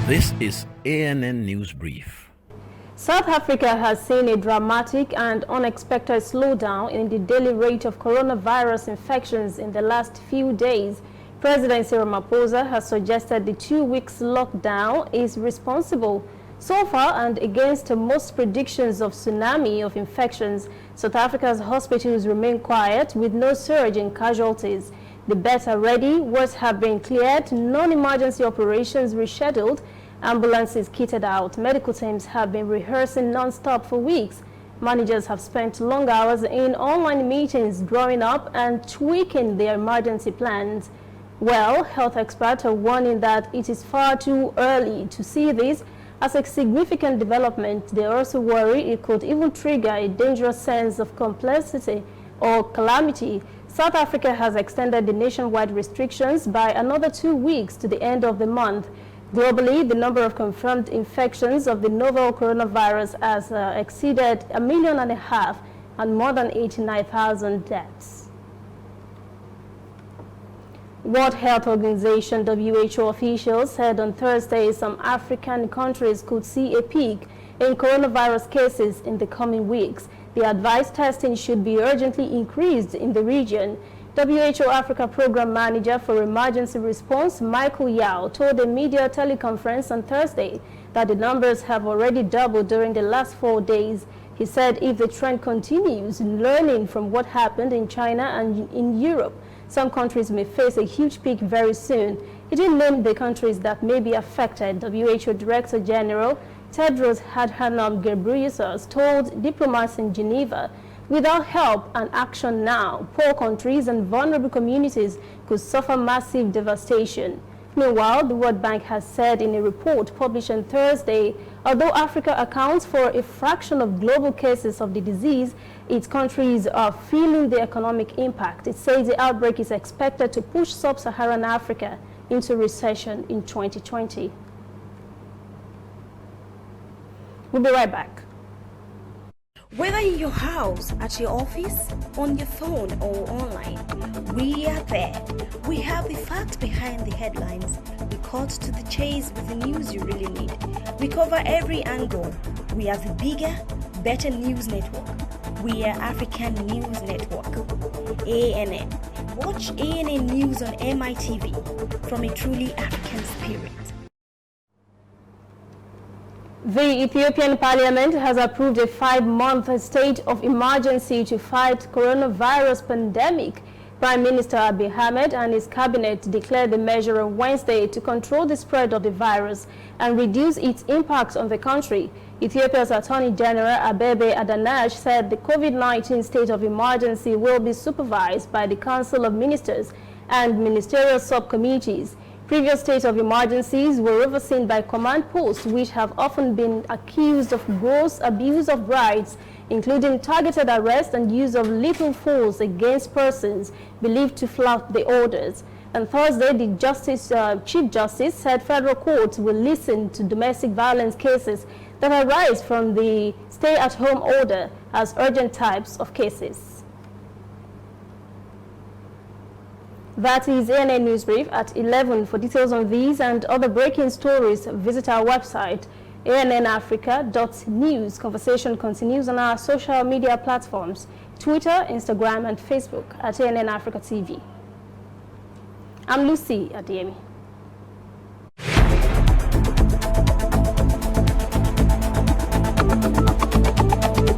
This is ANN News Brief. South Africa has seen a dramatic and unexpected slowdown in the daily rate of coronavirus infections in the last few days. President Cyril Ramaphosa has suggested the 2 weeks lockdown is responsible. So far, and against most predictions of tsunami of infections, South Africa's hospitals remain quiet with no surge in casualties. The beds are ready, wards have been cleared, non-emergency operations rescheduled, ambulances kitted out. Medical teams have been rehearsing non-stop for weeks. Managers have spent long hours in online meetings, drawing up and tweaking their emergency plans. Well, health experts are warning that it is far too early to see this as a significant development. They also worry it could even trigger a dangerous sense of complexity or calamity. South Africa has extended the nationwide restrictions by another 2 weeks to the end of the month. Globally, the number of confirmed infections of the novel coronavirus has exceeded 1.5 million and more than 89,000 deaths. World Health Organization (WHO) officials said on Thursday some African countries could see a peak in coronavirus cases in the coming weeks. The advised testing should be urgently increased in the region. WHO Africa Program Manager for Emergency Response, Michael Yao, told a media teleconference on Thursday that the numbers have already doubled during the last 4 days. He said if the trend continues, learning from what happened in China and in Europe, some countries may face a huge peak very soon. He didn't name the countries that may be affected. WHO Director General Tedros Adhanom Ghebreyesus told diplomats in Geneva, without help and action now, poor countries and vulnerable communities could suffer massive devastation. Meanwhile, the World Bank has said in a report published on Thursday, although Africa accounts for a fraction of global cases of the disease, its countries are feeling the economic impact. It says the outbreak is expected to push sub-Saharan Africa into recession in 2020. We'll be right back. Whether in your house, at your office, on your phone or online, we are there. We have the facts behind the headlines. We cut to the chase with the news you really need. We cover every angle. We are the bigger, better news network. We are African News Network. ANN. Watch ANN News on MITV from a truly African spirit. The Ethiopian Parliament has approved a 5-month state of emergency to fight coronavirus pandemic. Prime Minister Abiy Ahmed and his cabinet declared the measure on Wednesday to control the spread of the virus and reduce its impact on the country. Ethiopia's Attorney General Abebe Adanash said the COVID-19 state of emergency will be supervised by the Council of Ministers and ministerial subcommittees. Previous states of emergencies were overseen by command posts, which have often been accused of gross abuse of rights, including targeted arrest and use of lethal force against persons believed to flout the orders. On Thursday, the Chief Justice said federal courts will listen to domestic violence cases that arise from the stay-at-home order as urgent types of cases. That is ANN News Brief at 11. For details on these and other breaking stories, visit our website, annafrica.news. Conversation continues on our social media platforms, Twitter, Instagram, and Facebook at ANN Africa TV. I'm Lucy Adiemi.